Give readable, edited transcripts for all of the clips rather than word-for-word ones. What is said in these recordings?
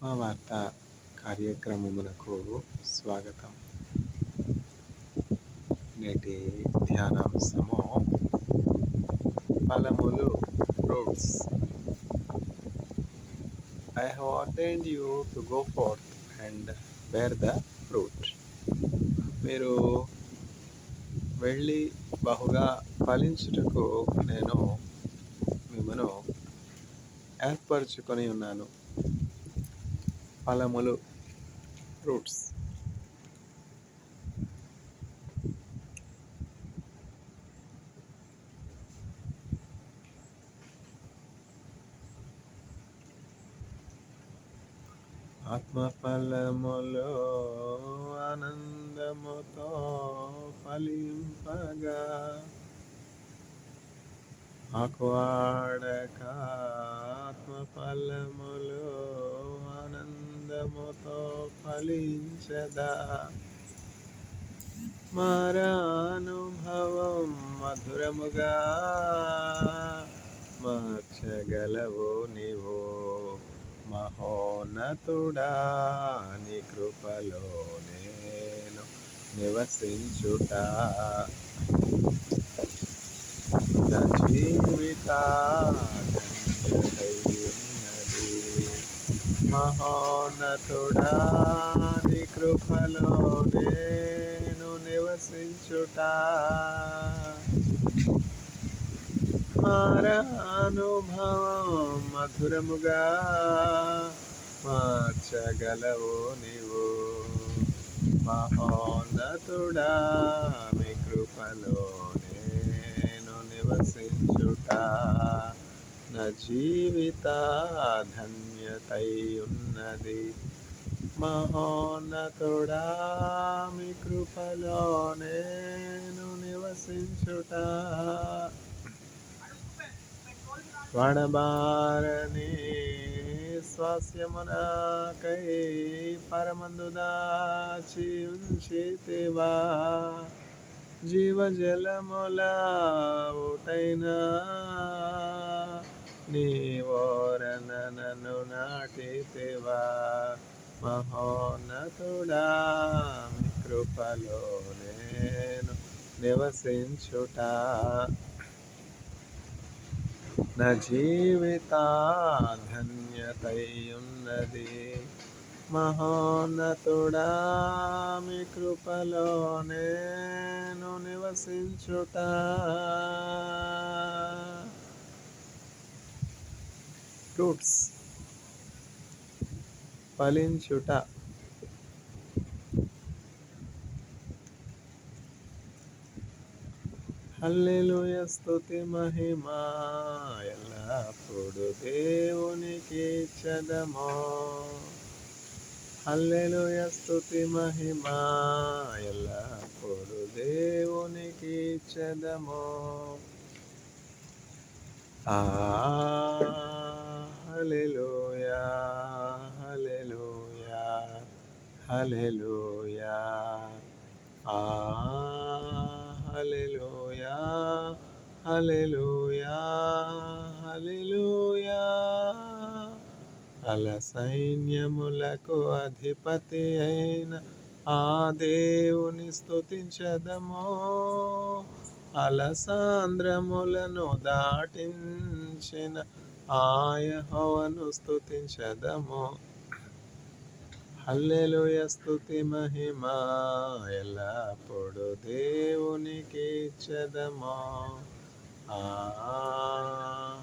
ఆత్మవార్త కార్యక్రమమునకు స్వాగతం. నేటి ధ్యానాంశము ఫలములు, fruits. I have ordained you to go forth and bear the fruit. మీరు వెళ్ళి బహుగా ఫలించుటకు నేను మిమ్మను ఏర్పరచుకొని ఉన్నాను. ఫలములు, ఫ్రూట్స్. ఆత్మఫలములో ఆనందముతో ఫలింపగా ఆకువాడక ఆత్మఫలములో ఆనందముతో ఫలించదా. మారానుభవం మధురముగా మార్చగలవు నీవు, మహోన్నతుడా నీ కృపలో నేను నివసించుట. నా జీవితాన్నది మహోన్నతుడా నీ కృపలో నేను నివసించుట. మారానుభవం మధురముగా మార్చగలవు నీవు, మహోన్నతుడా నీ కృపలో నేను నివసించుట. నా జీవిత ధన్యతై ఉన్నది, మహోన్నతుడా మీ కృపలో నేను నివసించుట. వడబారని స్వాస్యమునకై పరమందు దాచి ఉంచితివా. జీవజలముల ఊటైనా నీ ఓరన నన్ను నాటితివా. మహోన్నతుడా మీ కృపలో నేను నివసించుట. నా జీవిత ధన్యతై ఉన్నది, మహోన్నతుడా మీ కృపలో నేను నివసించుట. ఫ్రూట్స్, ఫలించుట. హల్లెలూయా, స్తుతి మహిమా ఎల్లప్పుడు దేవునికి ఇచ్చెదము. హల్లెలూయా, స్తుతి మహిమా ఎల్లప్పుడు దేవునికి ఇచ్చెదము. హల్లెలూయా, హల్లెలూయా, హల్లెలూయా. హల్లెలూయా, హల్లెలూయా, హల్లెలూయా. అల సైన్యములకు అధిపతి అయిన ఆ దేవుని స్తుతించెదము. అలసాంద్రములను దాటించిన ఆ యెహోవాను స్తుతించెదము. హల్లెలూయా, స్తుతి మహిమా ఎల్లప్పుడు దేవునికి ఇచ్చెదము.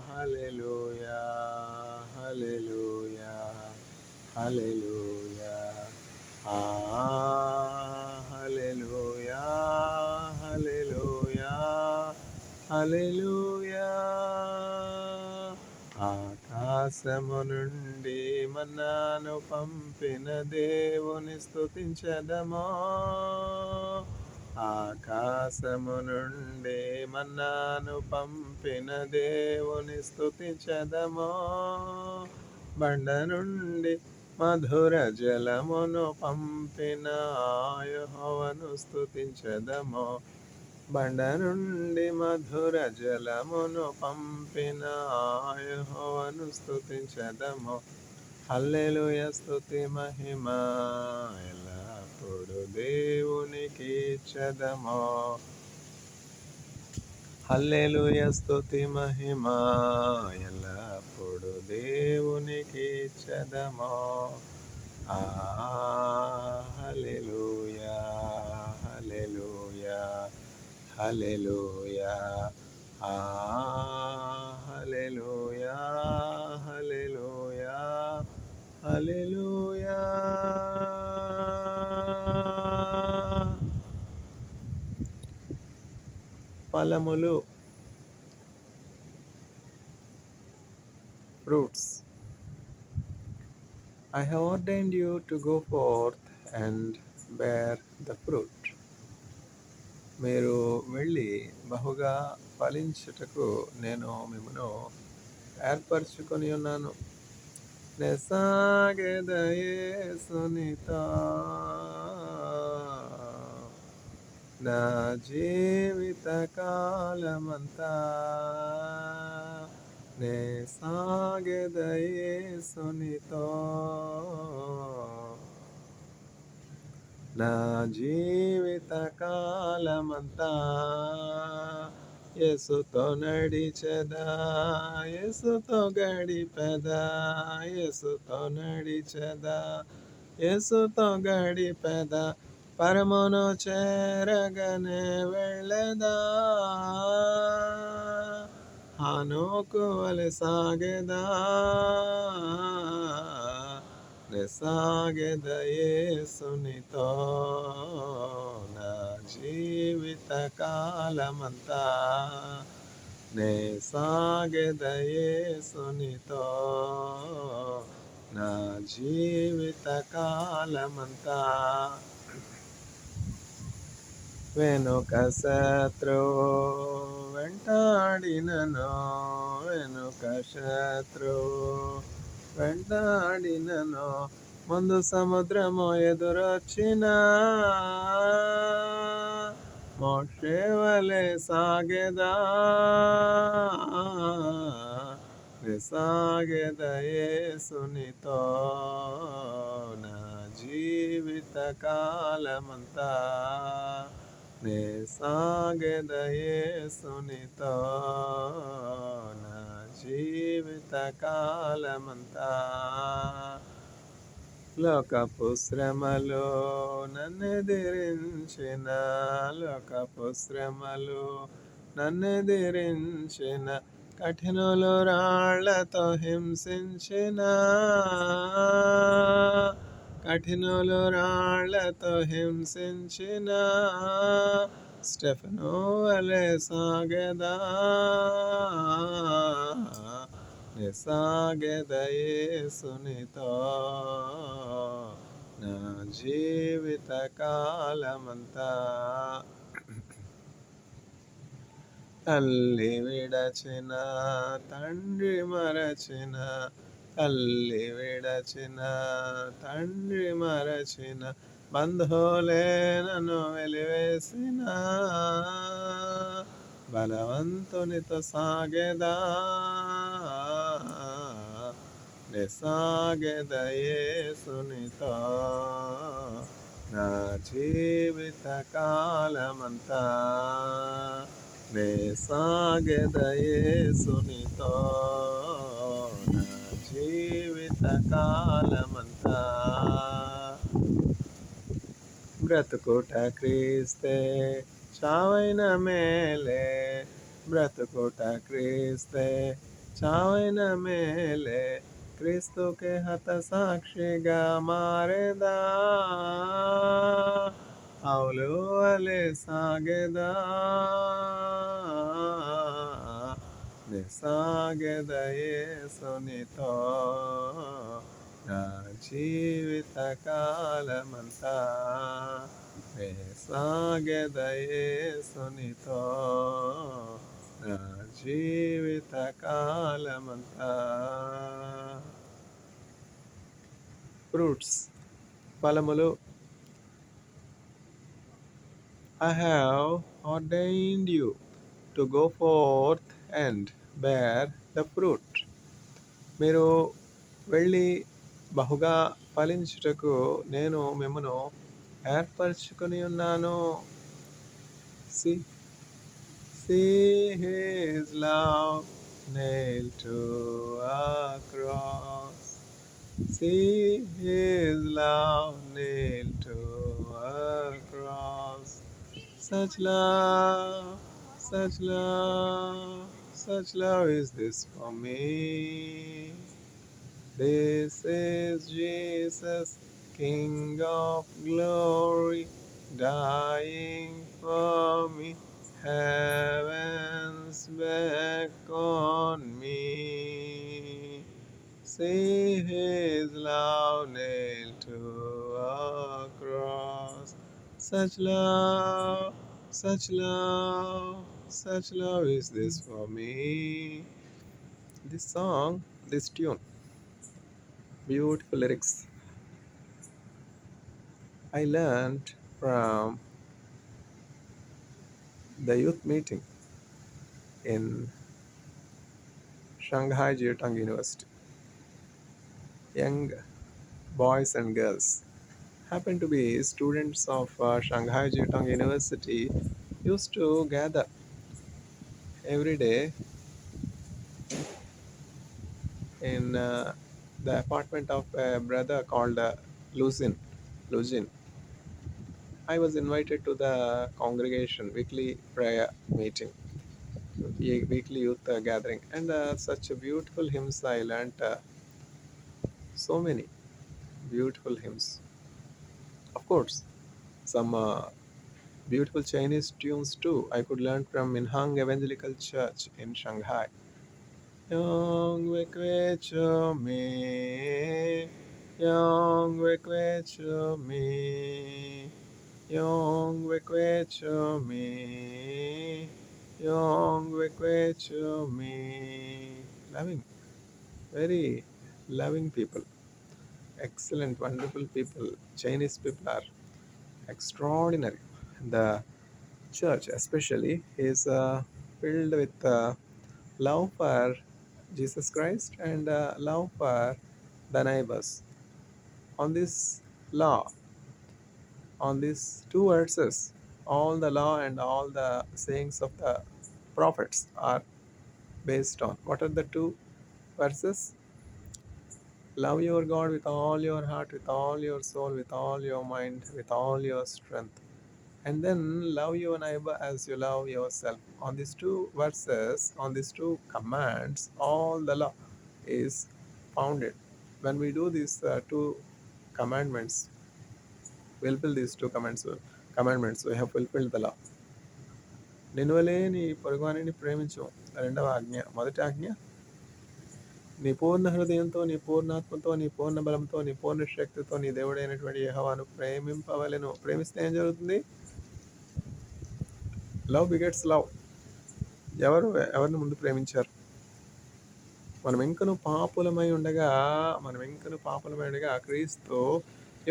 హల్లెలూయా, హల్లెలూయా, హల్లెలూయా. హల్లెలూయా, హల్లెలూయా, హల్లెలూయా. ఆకాశము నుండి మన్నాను పంపిన దేవుని స్తుతించెదము. ఆకాశము నుండి మన్నాను పంపిన దేవుని స్తుతించెదము. బండ నుండి మధుర జలమును పంపిన యెహోవాను స్తుతించెదము. బండ నుండి మధుర జలమును పంపిన యెహోవాను స్తుతించెదము. హల్లెలూయ స్తుతి మహిమ ఎల్లప్పుడు దేవునికి ఇచ్చెదము. హల్లెలూయ స్తుతి మహిమ ఎల్లప్పుడు దేవునికి ఇచ్చెదము. హల్లెలూయా హల్లెలూయా హల్లెలూయా హల్లెలూయా హల్లెలూయా హల్లెలూయా. ఫలములు, fruits. I have ordained you to go forth and bear the fruit. మీరు వెళ్ళి బహుగా ఫలించుటకు నేను మిమ్మను ఏర్పరచుకొని ఉన్నాను. నెసాగెద యేసునితో నా జీవిత కాలమంతా, నే సాగెద యేసునితో నా జీవిత కాలమంతా. యేసుతో నడిచెదా, యేసుతో గడిపెదా, యేసుతో నడిచెదా, యేసుతో గడిపెదా, పరమును చేరగనే వెళ్ళెదా. హానోకు వలె సాగెదా, సాగెద యేసునితో నా జీవిత కాలమంతా, నే సాగెద యేసునితో నా జీవిత కాలమంతా. వెనుక శత్రువు వెంటాడినను, వెనుక శత్రువు వెంటాడినను, ముందు సముద్రము ఎదురొచ్చిన మోషే వలె సాగెదా, సాగెద యేసునితో నా జీవిత కాలమంతా, నే సాగెద యేసునితో నా జీవిత కాలమంతా. లోకపు శ్రమలు నన్నెదిరించిన, లోకపు శ్రమలు నన్నెదిరించిన, కఠినులు రాళ్లతో హింసించిన, కఠినులు రాళ్లతో హింసించిన, స్టెఫెను వలె సాగెదా, సాగెద యేసునితో నా జీవిత కాలమంతా. తల్లి విడచిన, తండ్రి మరచిన, తల్లి విడచిన, తండ్రి మరచిన, బంధువులే నన్ను వెలివేసిన, బలవంతునితో సాగెదా, సాగెద యేసునితో నా జీవిత కాలమంతా, నే సాగెద యేసునితో నా జీవిత కాలమంతా. బ్రతుకుట క్రీస్తే, చావైన మేలే, బ్రతుకుట క్రీస్తే, చావైన మేలే, క్రీస్తుకే హత సాక్షిగా మారెదా, పౌలు వలె సాగెదా, సాగెద యేసునితో నా జీవిత కాలమంతా, సాగెద యేసునితో నా జీవిత కాలమంతా. ఫ్రూట్స్, ఫలములు. I have ordained you to go forth and bear the fruit. మీరు వెళ్ళి బహుగా ఫలించుటకు నేను మిమ్మును ఏర్పరచుకొని ఉన్నాను. See, see his love nailed to a cross. See his love nailed to a cross. Such love, such love, such love is this for me. This is Jesus, King of glory, dying for me. Heavens beckon me. See his love nailed to a cross. Such love, such love, such love is this for me. This song, this tune, beautiful lyrics, I learned from the youth meeting in Shanghai Jiatong University. Young boys and girls happen to be students of Shanghai Jiatong University used to gather every day in the apartment of a brother called Luzin. Luzin. I was invited to the congregation weekly prayer meeting, weekly youth gathering, and such a beautiful hymns I learnt. So many beautiful hymns. Of course, some beautiful Chinese tunes too. I could learn from Minhang Evangelical Church in Shanghai. Yong Wekwe Cho Me, Yong Wekwe Cho Me, Yong Wekwe Cho Me, Yong Wekwe Cho Me. Loving, very loving people, excellent, wonderful people. Chinese people are extraordinary. The church, especially, is filled with love for Jesus Christ and love for the neighbors. On this law, on these two verses, all the law and all the sayings of the prophets are based on. What are the two verses? Love your God with all your heart, with all your soul, with all your mind, with all your strength. And then love your neighbor as you love yourself. On these two verses, on these two commands, all the law is founded. When we do these two commandments, fulfill these two commandments, we have fulfilled the law. నిన్నువలే నీ పొరుగువానిని ప్రేమించు. రెండవ ఆజ్ఞ. మొదటి ఆజ్ఞ, నీ పూర్ణ హృదయంతో, నీ పూర్ణాత్మతో, నీ పూర్ణ బలంతో, నీ పూర్ణ శక్తితో నీ దేవుడైనటువంటి యెహోవాను ప్రేమింపవలెను. ప్రేమిస్తే ఏం జరుగుతుంది? Love begets love. ఎవరిని ముందు ప్రేమించారు? మనమింకను పాపులమై ఉండగా క్రీస్తు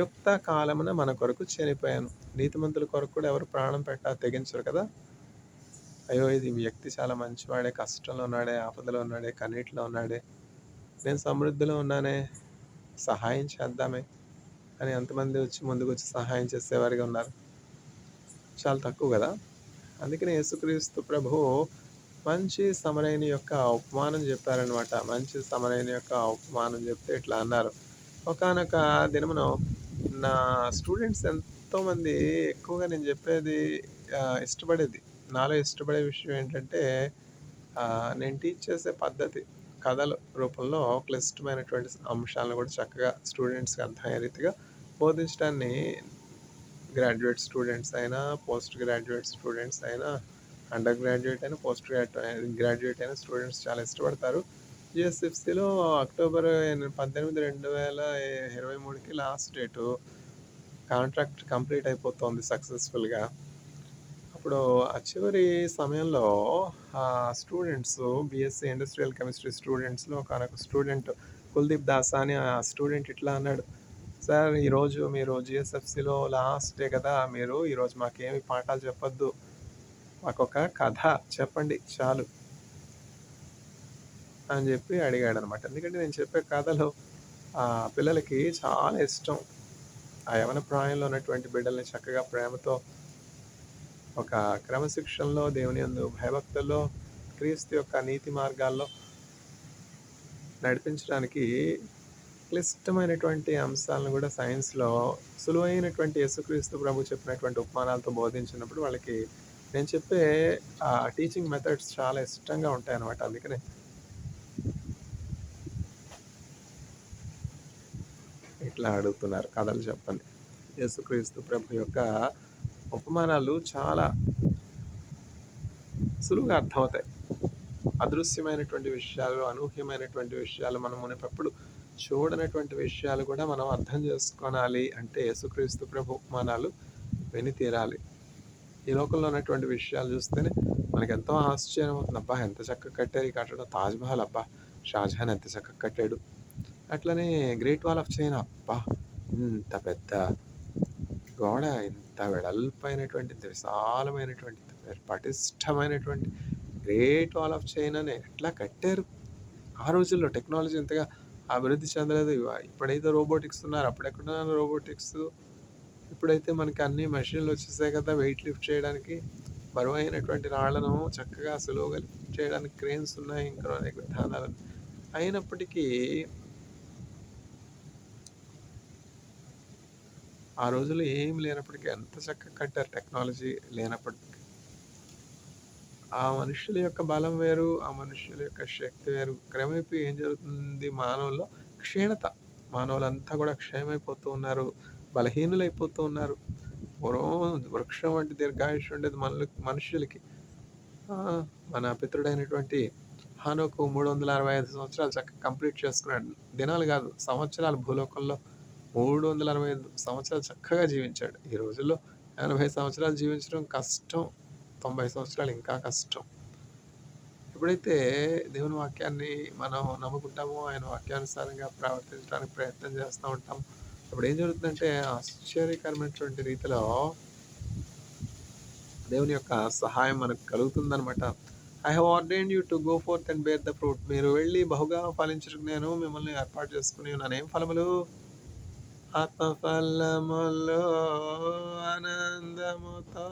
యుక్త కాలమున మన కొరకు చనిపోయాను. నీతిమంతుల కొరకు కూడా ఎవరు ప్రాణం తెగించరు కదా. అయ్యో, ఇది వ్యక్తి చాలా మంచివాడే, కష్టంలో ఉన్నాడే, ఆపదలో ఉన్నాడే, కన్నీటిలో ఉన్నాడే, నేను సమృద్ధిలో ఉన్నానే, సహాయం చేద్దామే అని ఎంతమంది ముందుకు వచ్చి సహాయం చేసేవారిగా ఉన్నారు? చాలా తక్కువ కదా. అందుకనే యేసుక్రీస్తు ప్రభువు మంచి సమరయుని యొక్క ఉపమానం చెప్పారనమాట. మంచి సమరయుని యొక్క ఉపమానం చెప్తే ఇట్లా అన్నారు. ఒకానొక దినమున నా స్టూడెంట్స్ ఎంతోమంది ఎక్కువగా నేను చెప్పేది ఇష్టపడేది. నాలో ఇష్టపడే విషయం ఏంటంటే, నేను టీచ్ చేసే పద్ధతి కథల రూపంలో క్లిష్టమైనటువంటి అంశాలను కూడా చక్కగా స్టూడెంట్స్కి అర్థమయ్యే రీతిగా బోధించడాన్ని గ్రాడ్యుయేట్ స్టూడెంట్స్ అయినా, పోస్ట్ గ్రాడ్యుయేట్ స్టూడెంట్స్ అయినా, అండర్ గ్రాడ్యుయేట్ అయినా, పోస్ట్ గ్రాడ్యుయేట్ అయినా స్టూడెంట్స్ చాలా ఇష్టపడతారు. జిఎస్ఎఫ్సిలో అక్టోబర్ 18, 2023కి లాస్ట్ డేటు. కాంట్రాక్ట్ కంప్లీట్ అయిపోతుంది సక్సెస్ఫుల్గా. అప్పుడు ఆ చివరి సమయంలో స్టూడెంట్స్, బీఎస్సీ ఇండస్ట్రియల్ కెమిస్ట్రీ స్టూడెంట్స్లో ఒక స్టూడెంట్ కుల్దీప్ దాస్ అని ఆ స్టూడెంట్ ఇట్లా అన్నాడు, సార్ ఈరోజు మీరు జిఎస్ఎఫ్సిలో లాస్ట్ డే కదా, మీరు ఈరోజు మాకేమి పాఠాలు చెప్పొద్దు, మాకొక కథ చెప్పండి చాలు అని చెప్పి అడిగాడు అనమాట. ఎందుకంటే నేను చెప్పే కథలో పిల్లలకి చాలా ఇష్టం. ఆ యవ్వన ప్రాయంలో ఉన్నటువంటి బిడ్డల్ని చక్కగా ప్రేమతో ఒక క్రమశిక్షణలో, దేవుని యందు భయభక్తుల్లో, క్రీస్తు యొక్క నీతి మార్గాల్లో నడిపించడానికి క్లిష్టమైనటువంటి అంశాలను కూడా సైన్స్‌లో సులువైనటువంటి యేసుక్రీస్తు ప్రభు చెప్పినటువంటి ఉపమానాలతో బోధించినప్పుడు వాళ్ళకి నేను చెప్పే టీచింగ్ మెథడ్స్ చాలా ఇష్టంగా ఉంటాయన్నమాట. అందుకనే ఇట్లా అడుగుతున్నారు. కథలు చెప్పండి. యేసుక్రీస్తు ప్రభు యొక్క ఉపమానాలు చాలా సులువుగా అర్థమవుతాయి. అదృశ్యమైనటువంటి విషయాలు, అనూహ్యమైనటువంటి విషయాలు, మనం మునుపెప్పుడు చూడనటువంటి విషయాలు కూడా మనం అర్థం చేసుకోనాలి అంటే యేసుక్రీస్తు ప్రభు ఉపమానాలు విని తీరాలి. ఈ లోకంలో ఉన్నటువంటి విషయాలు చూస్తేనే మనకెంతో ఆశ్చర్యం అవుతుంది. అబ్బా! ఎంత చక్కగా కట్టారు ఈ కట్టడం. తాజ్‌మహల్ అబ్బా! షాజహాన్ ఎంత చక్కగా కట్టాడు. అట్లనే గ్రేట్ వాల్ ఆఫ్ చైనా అబ్బా! ఇంత పెద్ద గోడ, ఇంత వెడల్పైనటువంటి, ఇంత విశాలమైనటువంటి, పటిష్టమైనటువంటి గ్రేట్ వాల్ ఆఫ్ చైనాని ఎట్లా కట్టారు? ఆ రోజుల్లో టెక్నాలజీ ఇంతగా అభివృద్ధి చెందలేదు. ఇప్పుడైతే రోబోటిక్స్ ఉన్నారు. అప్పుడెక్కడున్నారు రోబోటిక్స్? ఇప్పుడైతే మనకి అన్ని మెషిన్‌లు వచ్చేసాయి కదా! వెయిట్ లిఫ్ట్ చేయడానికి. బరువైనటువంటి రాళ్ళను చక్కగా సులువుగా లిఫ్ట్ చేయడానికి క్రేన్స్ ఉన్నాయి. ఇంకా అనేక విధానాలు. అయినప్పటికీ ఆ రోజుల్లో ఏమి లేనప్పటికీ ఎంత చక్కగా కట్టారు టెక్నాలజీ లేనప్పటికీ. ఆ మనుషుల యొక్క బలం వేరు, ఆ మనుషుల యొక్క శక్తి వేరు. క్రమేపీ ఏం జరుగుతుంది మానవుల్లో? క్షీణత. మానవులంతా కూడా క్షయమైపోతూ ఉన్నారు. బలహీనులైపోతూ ఉన్నారు. పూర్వం వృక్షం వంటి దీర్ఘాయుష్షు ఉండేది మనుషులకి. మన పితృడైనటువంటి హానోకు 365 సంవత్సరాలు చక్కగా కంప్లీట్ చేసుకున్నాడు. దినాలు కాదు, సంవత్సరాలు భూలోకంలో 365 సంవత్సరాలు చక్కగా జీవించాడు. ఈ రోజుల్లో 80 సంవత్సరాలు జీవించడం కష్టం. 90 సంవత్సరాలు ఇంకా కష్టం. ఎప్పుడైతే దేవుని వాక్యాన్ని మనం నమ్ముకుంటామో, ఆయన వాక్యానుసారంగా ప్రవర్తించడానికి ప్రయత్నం చేస్తూ ఉంటాం, అప్పుడు ఏం జరుగుతుందంటే ఆశ్చర్యకరమైనటువంటి రీతిలో దేవుని యొక్క సహాయం మనకు కలుగుతుందనమాట. I have ordained you to go forth and bear the fruit. మీరు వెళ్ళి బహుగా ఫలించుటకు నేను మిమ్మల్ని ఏర్పాటు చేసుకుని ఉన్నాను. ఏం ఫలములు? ఆత్మఫలములో ఆనందముతో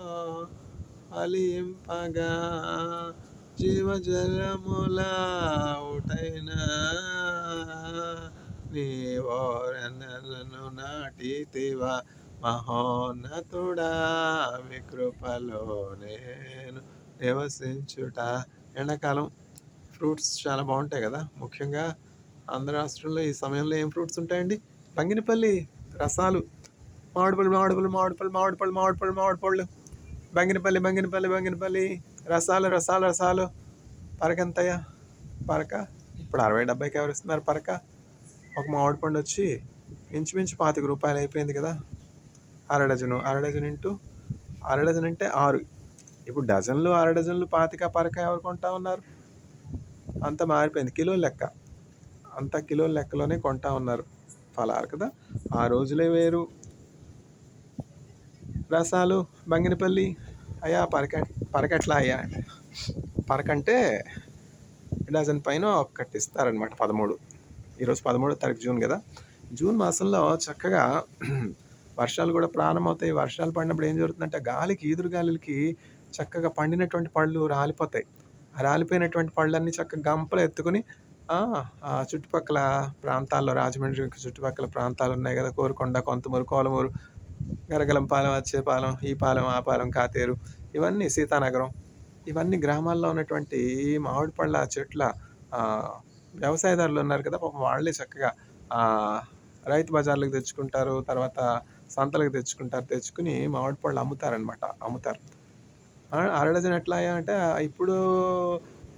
ఫలింపగా జీవజలముల ఊటైన నీవోరనను నాటితివా మహోన్నతుడా, మీ కృపలో నేను నివసించుట. ఎండాకాలం ఫ్రూట్స్ చాలా బాగుంటాయి కదా. ముఖ్యంగా ఆంధ్ర రాష్ట్రంలో ఈ సమయంలో ఏం ఫ్రూట్స్ ఉంటాయండి? బంగినపల్లి రసాలు, మామిడిపళ్ళు, బంగినపల్లి రసాలు. పరక ఎంతయ్యా? పరక ఇప్పుడు 60-70కి ఎవరు ఇస్తున్నారు పరక? ఒక మామిడి పండు వచ్చి ఇంచుమించు 25 రూపాయలు అయిపోయింది కదా. అర డజను అంటే 6. ఇప్పుడు డజన్లు, అర డజన్లు 25 పరక ఎవరు కొంటా ఉన్నారు? అంత మారిపోయింది. కిలోల లెక్క, అంత కిలోల లెక్కలోనే కొంటా ఉన్నారు ఫలాలు కదా. ఆ రోజులే వేరు. రసాలు, బంగినపల్లి అయ్యా పరకెట్లా అయ్యా? పరకంటే డజన్ పైన ఒక్కటి ఇస్తారనమాట. 13. ఈరోజు 13వ తారీఖు జూన్ కదా. జూన్ మాసంలో చక్కగా వర్షాలు కూడా ప్రారంభమవుతాయి. వర్షాలు పడినప్పుడు ఏం జరుగుతుందంటే గాలికి, ఈదురు గాలులకి చక్కగా పండినటువంటి పళ్ళు రాలిపోతాయి. ఆ రాలిపోయినటువంటి పళ్ళన్నీ చక్కగా గంపలు ఎత్తుకుని చుట్టుపక్కల ప్రాంతాల్లో, రాజమండ్రి చుట్టుపక్కల ప్రాంతాలు ఉన్నాయి కదా, కోరుకొండ, కొంతమూరు, కోలమూరు, గరగలంపాలెం, అచ్చేపాలెం, ఈ పాలెం, ఆ పాలెం, కాతేరు, ఇవన్నీ సీతానగరం, ఇవన్నీ గ్రామాల్లో ఉన్నటువంటి మామిడి పళ్ళ చెట్ల వ్యవసాయదారులు ఉన్నారు కదా, పాపం వాళ్ళే చక్కగా రైతు బజార్లకు తెచ్చుకుంటారు, తర్వాత సంతలకు తెచ్చుకుని మామిడి పళ్ళు అమ్ముతారు. అర డజన్ ఎట్లా అయ్యా అంటే ఇప్పుడు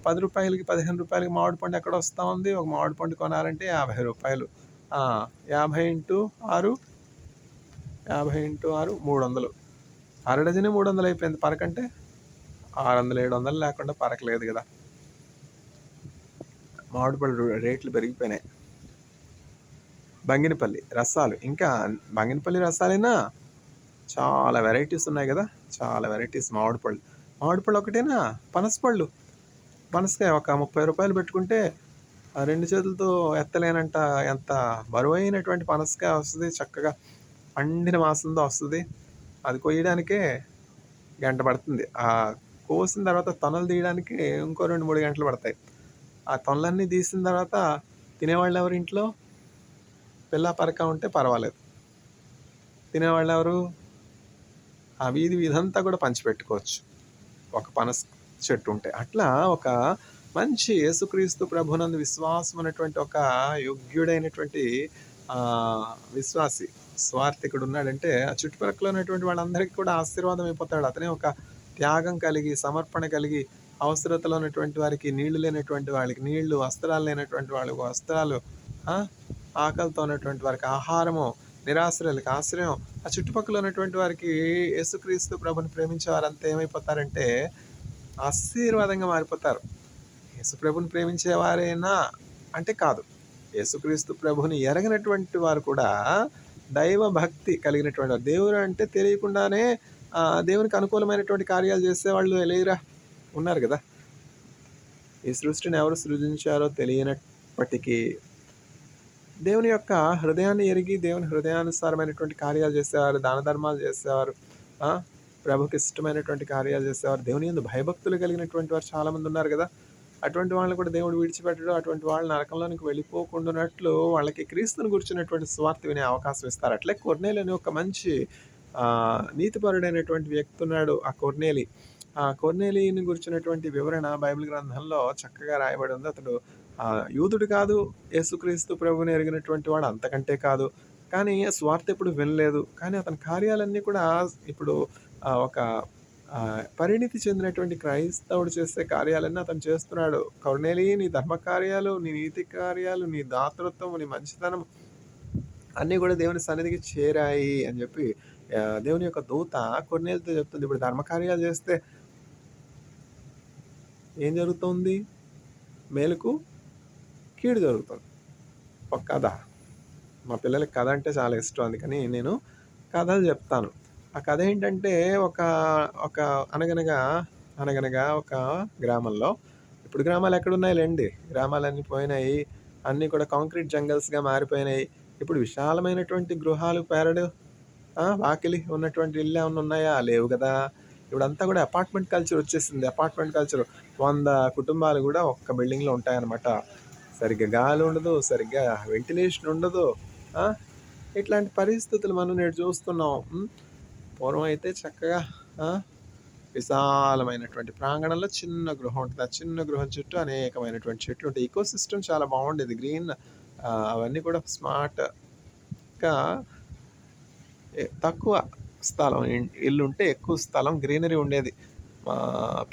10 రూపాయలకి, 15 రూపాయలకి మామిడి పండు ఎక్కడ వస్తూ ఉంది? ఒక మామిడి పండు కొనాలంటే 50 రూపాయలు. 50 ఇంటూ 6 300. అర డజనే 300 అయిపోయింది. పరకంటే 600, 700 లేకుండా పరకలేదు కదా. మామిడి పళ్ళు రేట్లు పెరిగిపోయినాయి. బంగినపల్లి రసాలు, ఇంకా బంగినపల్లి రసాలైనా చాలా వెరైటీస్ ఉన్నాయి కదా, చాలా వెరైటీస్. మామిడి పళ్ళు ఒకటేనా? పనసకాయ ఒక 30 రూపాయలు పెట్టుకుంటే ఆ 2 చేతులతో ఎత్తలేనంత ఎంత బరువైనటువంటి పనసకాయ వస్తది. చక్కగా పండిన వాసనతో వస్తది. అది కొయ్యడానికే గంట పడుతుంది. కోసిన తర్వాత తొనలు తీయడానికి ఇంకో 2, 3 గంటలు పడతాయి. ఆ తొనలన్నీ తీసిన తర్వాత తినేవాళ్ళెవరు ఇంట్లో? పిల్లా పరక ఉంటే పర్వాలేదు. తినేవాళ్ళెవరు? ఆ వీధంతా కూడా పంచిపెట్టుకోవచ్చు. ఒక పనస చెట్టు ఉంటే. అట్లా ఒక మంచి యేసుక్రీస్తు ప్రభునందు విశ్వాసం ఉన్నటువంటి ఒక యోగ్యుడైనటువంటి విశ్వాసి, స్వార్థికుడు ఉన్నాడంటే ఆ చుట్టుపక్కల ఉన్నటువంటి వాళ్ళందరికీ కూడా ఆశీర్వాదం అయిపోతాడు. అతనే ఒక త్యాగం కలిగి, సమర్పణ కలిగి, అవసరతలో ఉన్నటువంటి వారికి నీళ్లు లేనటువంటి వాళ్ళకి నీళ్లు, వస్త్రాలు లేనటువంటి వాళ్ళకి వస్త్రాలు, ఆకలితో ఉన్నటువంటి వారికి ఆహారము, నిరాశ్రయులకు ఆశ్రయం. ఆ చుట్టుపక్కల ఉన్నటువంటి వారికి యేసుక్రీస్తు ప్రభుని ప్రేమించే వారంతా ఏమైపోతారంటే ఆశీర్వాదంగా మారిపోతారు. యేసుప్రభుని ప్రేమించేవారేనా అంటే కాదు. యేసుక్రీస్తు ప్రభుని ఎరగనటువంటి వారు కూడా దైవ భక్తి కలిగినటువంటి వారు. దేవుడు అంటే తెలియకుండానే దేవునికి అనుకూలమైనటువంటి కార్యాలు చేసేవాళ్ళు లేరా? ఉన్నారు కదా. ఈ సృష్టిని ఎవరు సృజించారో తెలియనప్పటికీ దేవుని యొక్క హృదయాన్ని ఎరిగి దేవుని హృదయానుసారమైనటువంటి కార్యాలు చేసేవారు, దాన ధర్మాలు చేసేవారు, ప్రభుకి ఇష్టమైనటువంటి కార్యాలు చేసేవారు, దేవుని యందు భయభక్తులు కలిగినటువంటి వారు చాలామంది ఉన్నారు కదా. అటువంటి వాళ్ళని కూడా దేవుడు విడిచిపెట్టడు. అటువంటి వాళ్ళు నరకంలోనికి వెళ్ళిపోకుండానట్లు వాళ్ళకి క్రీస్తుని గురించినటువంటి స్వార్థ వినే అవకాశం ఇస్తారు. అట్లే కొర్నేలి అని ఒక మంచి నీతిపరుడైనటువంటి వ్యక్తి ఉన్నాడు. ఆ కొర్నేలిని గురించినటువంటి వివరణ బైబిల్ గ్రంథంలో చక్కగా రాయబడి ఉంది. అతడు యూదుడు కాదు, యేసుక్రీస్తు ప్రభుని ఎరిగినటువంటి వాడు అంతకంటే కాదు. కానీ స్వార్థ ఎప్పుడు వినలేదు. కానీ అతని కార్యాలన్నీ కూడా ఇప్పుడు ఒక పరిణితి చెందినటువంటి క్రైస్తవుడు చేసే కార్యాలన్నీ అతను చేస్తున్నాడు. కొర్నేలి, నీ ధర్మ కార్యాలు, నీ నీతి కార్యాలు, నీ దాతృత్వం, నీ మంచితనం అన్నీ కూడా దేవుని సన్నిధికి చేరాయి అని చెప్పి దేవుని యొక్క దూత కొర్నేలితో చెప్తుంది. ఇప్పుడు ధర్మకార్యాలు చేస్తే ఏం జరుగుతుంది? మేలుకు కీడు జరుగుతుంది. ఒక కథ, మా పిల్లలకి కథ అంటే చాలా ఇష్టం. అందుకని నేను కథలు చెప్తాను. ఆ కథ ఏంటంటే అనగనగా ఒక గ్రామంలో, ఇప్పుడు గ్రామాలు ఎక్కడున్నాయిలేండి, గ్రామాలన్నీ పోయినాయి, అన్నీ కూడా కాంక్రీట్ జంగల్స్గా మారిపోయినాయి. ఇప్పుడు విశాలమైనటువంటి గృహాలు, పేరడు వాకిలి ఉన్నటువంటి ఇల్లు ఏమైనా ఉన్నాయా? లేవు కదా. ఇప్పుడంతా కూడా అపార్ట్మెంట్ కల్చర్ వచ్చేసింది. అపార్ట్మెంట్ కల్చర్ 100 కుటుంబాలు కూడా ఒక్క బిల్డింగ్లో ఉంటాయన్నమాట. సరిగ్గా గాలి ఉండదు, సరిగ్గా వెంటిలేషన్ ఉండదు. ఇట్లాంటి పరిస్థితులు మనం నేడు చూస్తున్నాం. పూర్వం అయితే చక్కగా విశాలమైనటువంటి ప్రాంగణంలో చిన్న గృహం ఉంటుంది. ఆ చిన్న గృహం చుట్టూ అనేకమైనటువంటి చెట్లు ఉంటాయి. ఈకో సిస్టమ్ చాలా బాగుండేది. గ్రీన్ అవన్నీ కూడా స్మార్ట్గా, తక్కువ స్థలం ఇల్లు ఉంటే ఎక్కువ స్థలం గ్రీనరీ ఉండేది. మా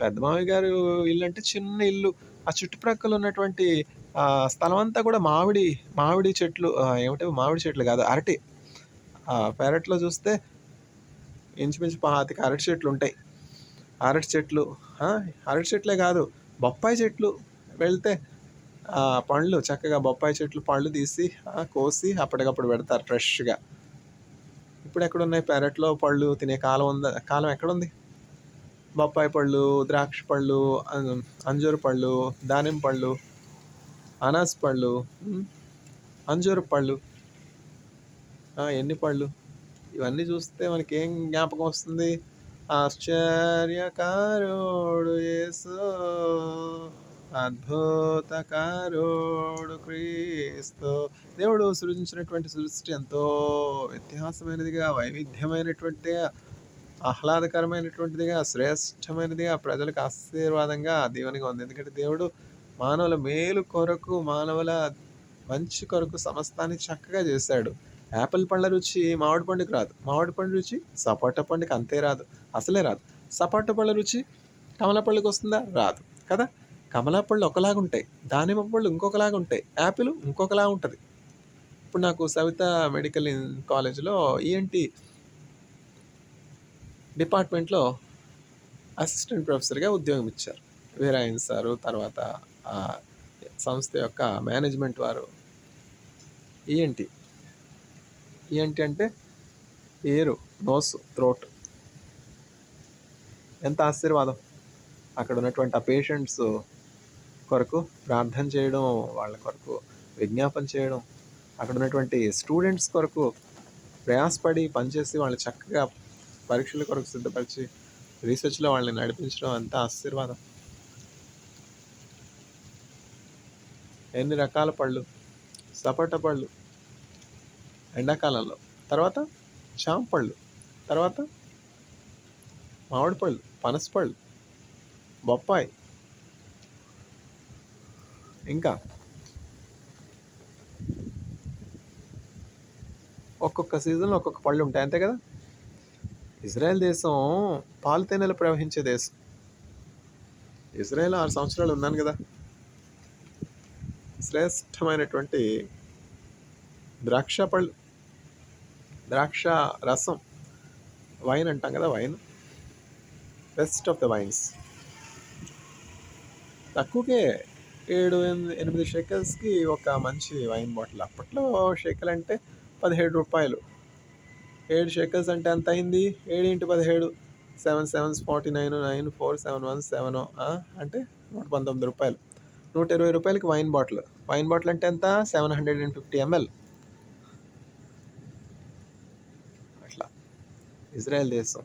పెద్ద మామయ్య గారు ఇల్లు అంటే చిన్న ఇల్లు. ఆ చుట్టుప్రక్కల ఉన్నటువంటి స్థలం అంతా కూడా మామిడి చెట్లు, మామిడి చెట్లు కాదు, అరటి. పెరట్లో చూస్తే ఇంచుమించు 25 అరటి చెట్లు ఉంటాయి. అరటి చెట్లే కాదు, బొప్పాయి చెట్లు. వెళ్తే పండ్లు చక్కగా బొప్పాయి చెట్లు పళ్ళు తీసి కోసి అప్పటికప్పుడు పెడతారు ఫ్రెష్గా. ఇప్పుడు ఎక్కడున్నాయి పెరట్లో పళ్ళు తినే కాలం ఎక్కడుంది? బొప్పాయి పళ్ళు, ద్రాక్ష పళ్ళు, అంజూరు పళ్ళు, దానిమ్మ పళ్ళు, అనాస పళ్ళు, అంజూరు పళ్ళు, ఎన్ని పళ్ళు. ఇవన్నీ చూస్తే మనకి ఏం జ్ఞాపకం వస్తుంది? ఆశ్చర్యకారుడు యేసు, అద్భుతకారుడు క్రీస్తు. దేవుడు సృజించినటువంటి సృష్టి ఎంతో వ్యత్యాసమైనదిగా, వైవిధ్యమైనటువంటిగా, ఆహ్లాదకరమైనటువంటిదిగా, శ్రేష్టమైనదిగా, ప్రజలకు ఆశీర్వాదంగా, దీవెనగా ఉంది. ఎందుకంటే దేవుడు మానవుల మేలు కొరకు, మానవుల మంచి కొరకు సమస్తాన్ని చక్కగా చేశాడు. యాపిల్ పండ్ల రుచి మామిడి పండుకి రాదు. మామిడి పండు రుచి సపోటా పండుకి అంతే రాదు, అసలే రాదు. సపోటా పళ్ళ రుచి కమలా పళ్ళకి వస్తుందా? రాదు కదా. కమలా పళ్ళు ఒకలాగా ఉంటాయి, దానిమ్మ పళ్ళు ఇంకొకలాగా ఉంటాయి, యాపిల్ ఇంకొకలా ఉంటుంది. ఇప్పుడు నాకు సవిత మెడికల్ కాలేజ్లో ఈఎన్టీ డిపార్ట్మెంట్లో అసిస్టెంట్ ప్రొఫెసర్గా ఉద్యోగం ఇచ్చారు. వీరాయించారు. తర్వాత సంస్థ యొక్క మేనేజ్మెంట్ వారు ఈఎన్టీ అంటే ఎయిర్, నోస్, థ్రోట్. ఎంత ఆశీర్వాదం. అక్కడ ఉన్నటువంటి ఆ పేషెంట్స్ కొరకు ప్రార్థన చేయడం, వాళ్ళ కొరకు విజ్ఞాపన చేయడం, అక్కడ ఉన్నటువంటి స్టూడెంట్స్ కొరకు ప్రయాసపడి పనిచేసి వాళ్ళు చక్కగా పరీక్షల కొరకు సిద్ధపరిచి రీసెర్చ్లో వాళ్ళని నడిపించడం అంతా ఆశీర్వాదం. ఎన్ని రకాల పళ్ళు, సపోటా పళ్ళు ఎండాకాలంలో, తర్వాత జామ పళ్ళు, తర్వాత మామిడి పళ్ళు, పనస పళ్ళు, బొప్పాయి, ఇంకా ఒక్కొక్క సీజన్లో ఒక్కొక్క పళ్ళు ఉంటాయి, అంతే కదా. ఇజ్రాయెల్ దేశం పాలు తేనెలు ప్రవహించే దేశం. ఇజ్రాయెల్ 6 సంవత్సరాలు ఉన్నాను కదా. శ్రేష్టమైనటువంటి ద్రాక్ష పళ్ళు, ద్రాక్ష రసం, వైన్ అంటాం కదా, wine, best of the wines. తక్కువకే 7-8 షెకల్స్కి ఒక మంచి వైన్ బాటిల్. అప్పట్లో షెకల్ అంటే 17 రూపాయలు. 7 షెకల్స్ అంటే ఎంత అయింది? 7 × 17, 7 7s 49, 9 4 7 1 7 అంటే 119 రూపాయలు. 120 రూపాయలకి వైన్ బాటిల్. వైన్ బాటిల్ అంటే ఎంత? 750 ml. అట్లా ఇజ్రాయెల్ దేశం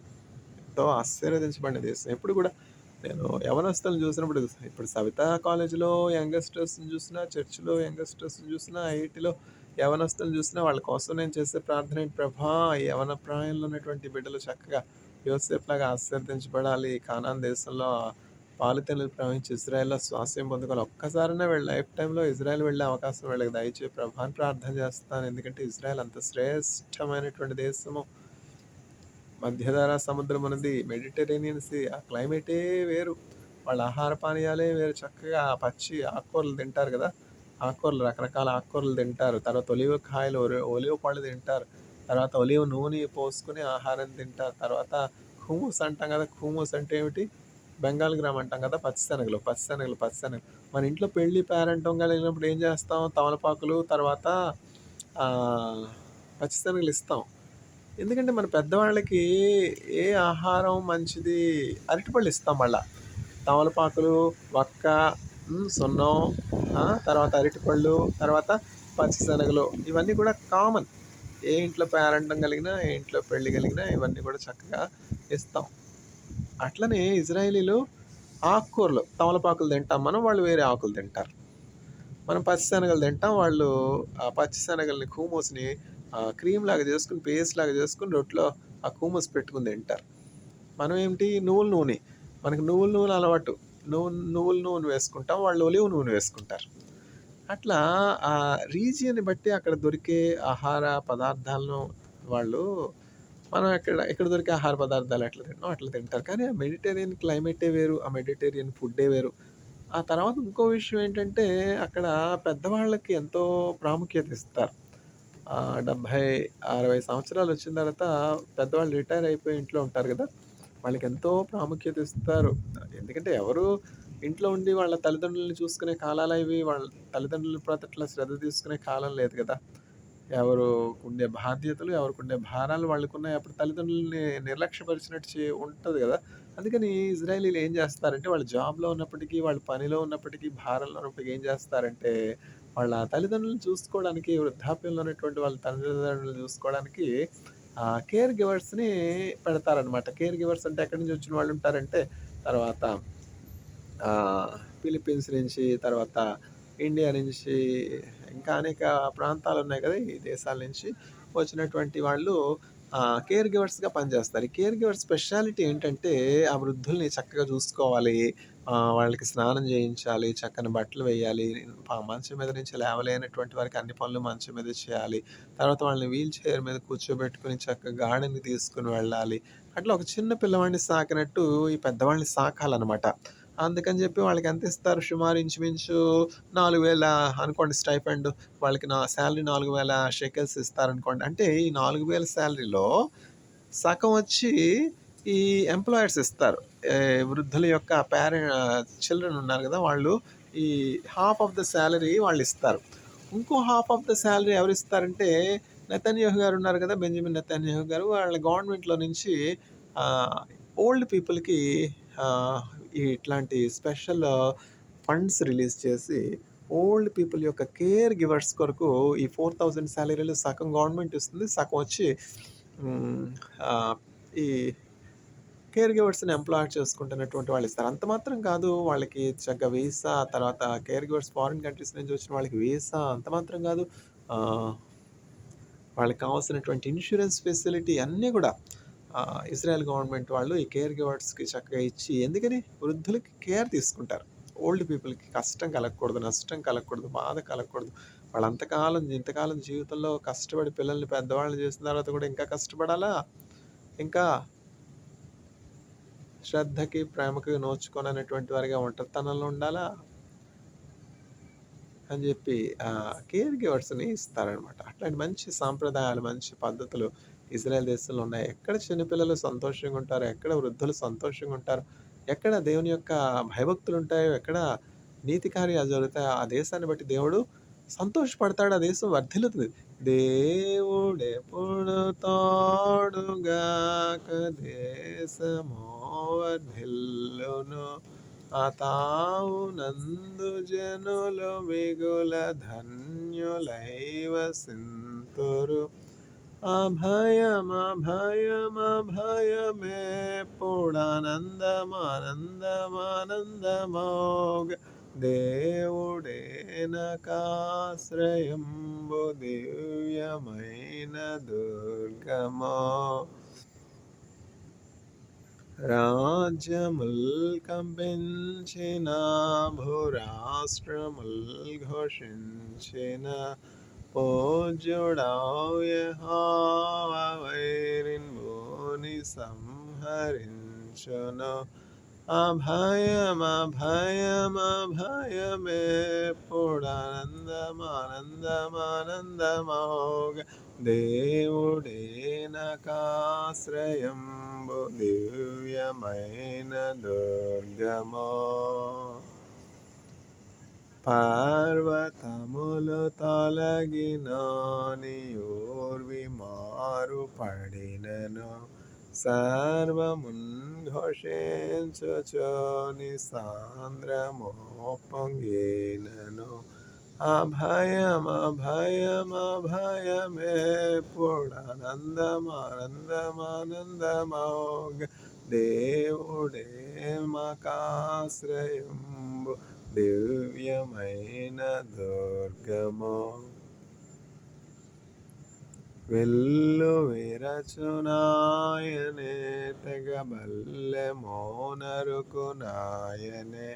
ఎంతో ఆశీర్వదించబడిన దేశం. ఎప్పుడు కూడా నేను యవనస్తులను చూసినప్పుడు, ఇప్పుడు సవితా కాలేజీలో యంగస్టర్స్ని చూసినా, చర్చిలో యంగస్టర్స్ని చూసినా, ఐఐటీలో యవనస్తులను చూసినా, వాళ్ళ కోసం నేను చేసే ప్రార్థన ఏంటి? ప్రభా, యవన ప్రాయంలో ఉన్నటువంటి బిడ్డలు చక్కగా యోసేపు లాగా ఆశీర్వదించబడాలి, కానాన్ దేశంలో పాలుతెనలు ప్రవహించి ఇజ్రాయెల్లో స్వాస్యం పొందుకోవాలి. ఒక్కసారైనా లైఫ్ టైంలో ఇజ్రాయెల్ వెళ్ళే అవకాశం వీళ్ళకి దయచేసి ప్రభా అని ప్రార్థన చేస్తాను. ఎందుకంటే ఇజ్రాయెల్ అంత శ్రేష్టమైనటువంటి దేశము. మధ్యధరా సముద్రం అనేది, మెడిటరేనియన్ సీ, ఆ క్లైమేటే వేరు, వాళ్ళ ఆహార పానీయాలే వేరు. చక్కగా పచ్చి ఆకుకూరలు తింటారు కదా, ఆకుకూరలు, రకరకాల ఆకుకూరలు తింటారు. తర్వాత ఒలివ కాయలు, ఒలివ పళ్ళు తింటారు. తర్వాత ఒలివ నూనె పోసుకుని ఆహారం తింటారు. తర్వాత ఖుమూస్ అంటాం కదా. ఖుమూస్ అంటే ఏమిటి? బెంగాల్ గ్రామ్ అంటాం కదా, పచ్చిశనగలు. మన ఇంట్లో పెళ్లి పేరంటం కలిగినప్పుడు ఏం చేస్తాం? తమలపాకులు, తర్వాత పచ్చిశనగలు ఇస్తాం. ఎందుకంటే మన పెద్దవాళ్ళకి ఏ ఆహారం మంచిది? అరటిపళ్ళు ఇస్తాం. మళ్ళా తమలపాకులు, వక్క, సున్నం, తర్వాత అరటిపళ్ళు, తర్వాత పచ్చిశనగలు, ఇవన్నీ కూడా కామన్. ఏ ఇంట్లో పేరంటం కలిగినా, ఏ ఇంట్లో పెళ్లి కలిగినా ఇవన్నీ కూడా చక్కగా ఇస్తాం. అట్లనే ఇజ్రాయేలీలు ఆకుకూరలు, తమలపాకులు తింటాం మనం, వాళ్ళు వేరే ఆకులు తింటారు. మనం పచ్చిశనగలు తింటాం, వాళ్ళు ఆ పచ్చిశనగల్ని, ఖుమూస్ని క్రీమ్ లాగా చేసుకుని, పేస్ట్ లాగా చేసుకుని రొట్టెలో ఆ ఖుమూస్ పెట్టుకుని తింటారు. మనం ఏమిటి? నువ్వుల నూనె, మనకి నువ్వుల నూనె అలవాటు, నువ్వుల నూనె వేసుకుంటాం, వాళ్ళు ఒలివ నూనె వేసుకుంటారు. అట్లా ఆ రీజియన్ని బట్టి అక్కడ దొరికే ఆహార పదార్థాలను వాళ్ళు, మనం ఇక్కడ దొరికే ఆహార పదార్థాలు ఎట్లా తింటాం అట్లా తింటారు. కానీ ఆ మెడిటేరియన్ క్లైమేటే వేరు, ఆ మెడిటేరియన్ ఫుడ్డే వేరు. ఆ తర్వాత ఇంకో విషయం ఏంటంటే, అక్కడ పెద్దవాళ్ళకి ఎంతో ప్రాముఖ్యత ఇస్తారు. 70-60 సంవత్సరాలు వచ్చిన తర్వాత పెద్దవాళ్ళు రిటైర్ అయిపోయి ఇంట్లో ఉంటారు కదా, వాళ్ళకి ఎంతో ప్రాముఖ్యత ఇస్తారు. ఎందుకంటే ఎవరు ఇంట్లో ఉండి వాళ్ళ తల్లిదండ్రులని చూసుకునే కాలాలు ఇవి. వాళ్ళ తల్లిదండ్రుల పట్ల శ్రద్ధ తీసుకునే కాలం లేదు కదా. ఎవరు ఉండే బాధ్యతలు, ఎవరికి ఉండే భారాలు వాళ్ళకున్నాయి. అప్పుడు తల్లిదండ్రులని నిర్లక్ష్యపరిచినట్టు ఉంటుంది కదా. అందుకని ఇజ్రాయేలీలు ఏం చేస్తారంటే, వాళ్ళు జాబ్లో ఉన్నప్పటికీ, వాళ్ళు పనిలో ఉన్నప్పటికీ, భారంలో ఉన్నప్పటికీ ఏం చేస్తారంటే, వాళ్ళ తల్లిదండ్రులను చూసుకోవడానికి, వృద్ధాప్యంలో ఉన్నటువంటి వాళ్ళ తల్లిదండ్రులను చూసుకోవడానికి కేర్ గివర్స్ని పెడతారనమాట. కేర్ గివర్స్ అంటే ఎక్కడి నుంచి వచ్చిన వాళ్ళు ఉంటారంటే, తర్వాత ఫిలిప్పీన్స్ నుంచి, తర్వాత ఇండియా నుంచి, ఇంకా అనేక ప్రాంతాలు ఉన్నాయి కదా, ఈ దేశాల నుంచి వచ్చినటువంటి వాళ్ళు కేర్ గివర్స్గా పనిచేస్తారు. ఈ కేర్ గివర్స్ స్పెషాలిటీ ఏంటంటే, ఆ వృద్ధుల్ని చక్కగా చూసుకోవాలి, వాళ్ళకి స్నానం చేయించాలి, చక్కని బట్టలు వేయాలి, మంచం మీద నుంచి లేవలేనటువంటి వారికి అన్ని పనులు మంచం మీద చేయాలి. తర్వాత వాళ్ళని వీల్ చైర్ మీద కూర్చోబెట్టుకుని చక్కగా గార్డెన్కి తీసుకుని వెళ్ళాలి. అట్లా ఒక చిన్న పిల్లవాడిని సాకినట్టు ఈ పెద్దవాళ్ళని సాకాలన్నమాట. అందుకని చెప్పి వాళ్ళకి ఎంత ఇస్తారు? సుమారు ఇంచుమించు 4,000 అనుకోండి స్టైపెండ్. వాళ్ళకి నా శాలరీ 4,000 షెకెల్స్ ఇస్తారనుకోండి. అంటే ఈ 4,000 శాలరీలో సగం వచ్చి ఈ ఎంప్లాయర్స్ ఇస్తారు. వృద్ధుల యొక్క చిల్డ్రన్ ఉన్నారు కదా, వాళ్ళు ఈ హాఫ్ ఆఫ్ ద శాలరీ వాళ్ళు ఇస్తారు. ఇంకో హాఫ్ ఆఫ్ ద శాలరీ ఎవరు ఇస్తారంటే, నెతన్యాహు గారు ఉన్నారు కదా, బెంజమిన్ నెతన్యాహు గారు, వాళ్ళ గవర్నమెంట్లో నుంచి ఓల్డ్ పీపుల్కి ఇట్లాంటి స్పెషల్ ఫండ్స్ రిలీజ్ చేసి ఓల్డ్ పీపుల్ యొక్క కేర్ గివర్స్ కొరకు ఈ 4,000 సాలరీలో సగం గవర్నమెంట్ ఇస్తుంది. సగం వచ్చి హ్మ్, ఆహ్, ఈ కేర్ గివర్స్‌ని ఎంప్లాయ్ చేసుకుంటున్నటువంటి వాళ్ళిస్తారు. అంత మాత్రం కాదు, వాళ్ళకి చక్కగా వీసా, తర్వాత కేర్ గివర్స్ ఫారిన్ కంట్రీస్ నుంచి వచ్చిన వాళ్ళకి వీసా అంత మాత్రం కాదు. ఆహ్, వాళ్ళకి కావాల్సినటువంటి ఇన్స్యూరెన్స్ ఫెసిలిటీ అన్నీ గూడా ఇజ్రాయెల్ గవర్నమెంట్ వాళ్ళు ఈ కేర్ గివర్స్‌కి చక్కగా ఇచ్చి, ఎందుకని వృద్ధులకి కేర్ తీసుకుంటారు. ఓల్డ్ పీపుల్‌కి కష్టం కలగకూడదు, నష్టం కలగకూడదు, బాధ కలగకూడదు. వాళ్ళు ఇంతకాలం జీవితంలో కష్టపడి పిల్లల్ని పెద్దవాళ్ళని చేసిన తర్వాత కూడా ఇంకా కష్టపడాలా? ఇంకా శ్రద్ధకి, ప్రేమకి నోచుకోననేటువంటి వారిగా ఒంటరితనంలో ఉండాలా? అని జెప్పి కేర్ గివర్స్‌ని ఇస్తారనమాట. అట్లాంటి మంచి సాంప్రదాయాలు, మంచి పద్ధతులు ఇజ్రాయెల్ దేశంలో ఉన్నాయి. ఎక్కడ చిన్నపిల్లలు సంతోషంగా ఉంటారో, ఎక్కడ వృద్ధులు సంతోషంగా ఉంటారో, ఎక్కడ దేవుని యొక్క భయభక్తులుంటాయో, ఎక్కడ నీతి కార్యాలు జరుగుతాయో, ఆ దేశాన్ని బట్టి దేవుడు సంతోషపడతాడు. ఆ దేశం వర్ధిల్లుతుంది. దేవుడెప్పుడు తోడుగాక దేశము వర్ధిల్లును. ఆ తావునందు జనులు మిగుల ధన్యులై వసింతురు. అభయమేపుడానందమానందమానందమానందమోగ దేవుడే నకాశ్రయంబు దివ్యమైన దుర్గమో. రాజ్యముల్ కంపించిన భూరాష్ట్రముల్ ఘోషించిన పూజ్యుడవు యెహోవా వైరిన్ భూని సంహరించును. అభయమేపుడానందమానందమానందమోగ దేవుడే నకాశ్రయంబు దివ్యమైన దుర్గమో. పర్వతములు తొలగినో నీయోర్వి మారుపడినను సర్వమున్ ఘోషించుచు నీ సాంద్రము పొంగినను. అభయమేపుడానందమానందమానందమోగ దేవుడే మాకాశ్రయంబు దివ్యమైన దుర్గమో. వెల్లు విరచునాయనే తెగబల్లెమో నరుకునాయనే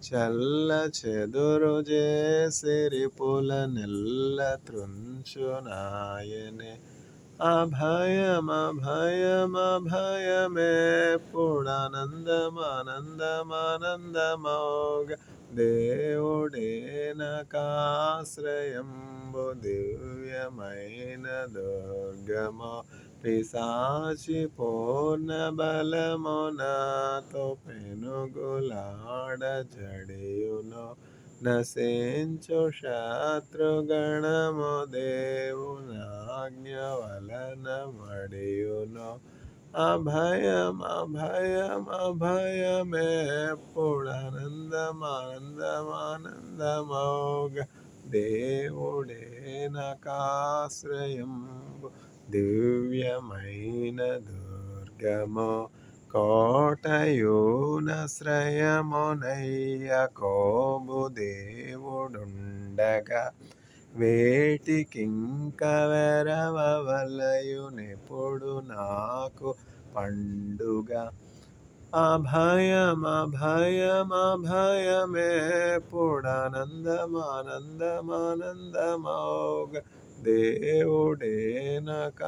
చల్ల చెదురు చేసిరిపుల నెల్ల త్రుంచునాయనే. అభయమేపుడానందమానందమానందమోగ దేవుడే నకాశ్రయంబు దివ్యమైన దుర్గమో. పిశాచి పూర్ణ బలమునాతో పెనుగులాడ జడియును నశించు శత్రుగణము దేవునాజ్ఞ వలన మడియును. అభయమేపుడానందమానందమానందమోగ దేవుడే నకాశ్రయంబు దివ్యమైన దుర్గమో. కోటయునశ్రయమునయ్య కోబు దేవుడుండగా వేటికింక వెరవవలయునెప్పుడు నాకు పండుగ. అభయమేపుడానందమానందమానందమోగ దేవుడే నకాశ్రయంబు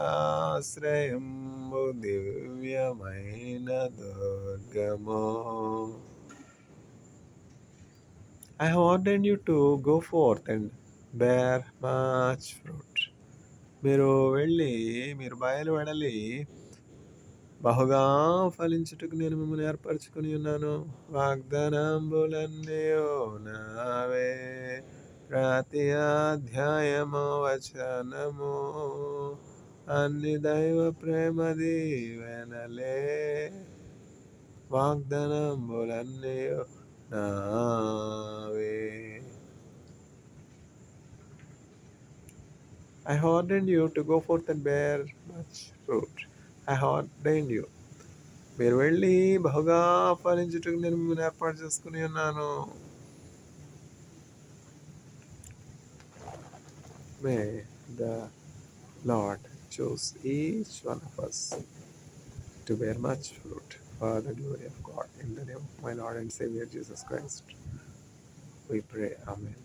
దివ్యమైన దుర్గమో. I have ordained you to go forth and bear much fruit. మీరు బయలువెడలి బహుగా ఫలించుటకు నేను మిమ్మల్ని ఏర్పరచుకుని ఉన్నాను. వాగ్దానంబులన్నీయు నావే, ప్రతి అధ్యాయము వచనము అన్ని దైవ ప్రేమ దీవెనలే. వాగ్దానంబులన్నీయు Naave. I ordained you to go forth and bear much fruit. I ordained you. మీరు వెళ్ళి బహుగా ఫలించుటకు నేను మిమ్మల్ని ఏర్పాటు చేసుకుని ఉన్నాను. May the Lord choose each one of us to bear much fruit for the glory of God. In the name of my Lord and Savior Jesus Christ, we pray. Amen.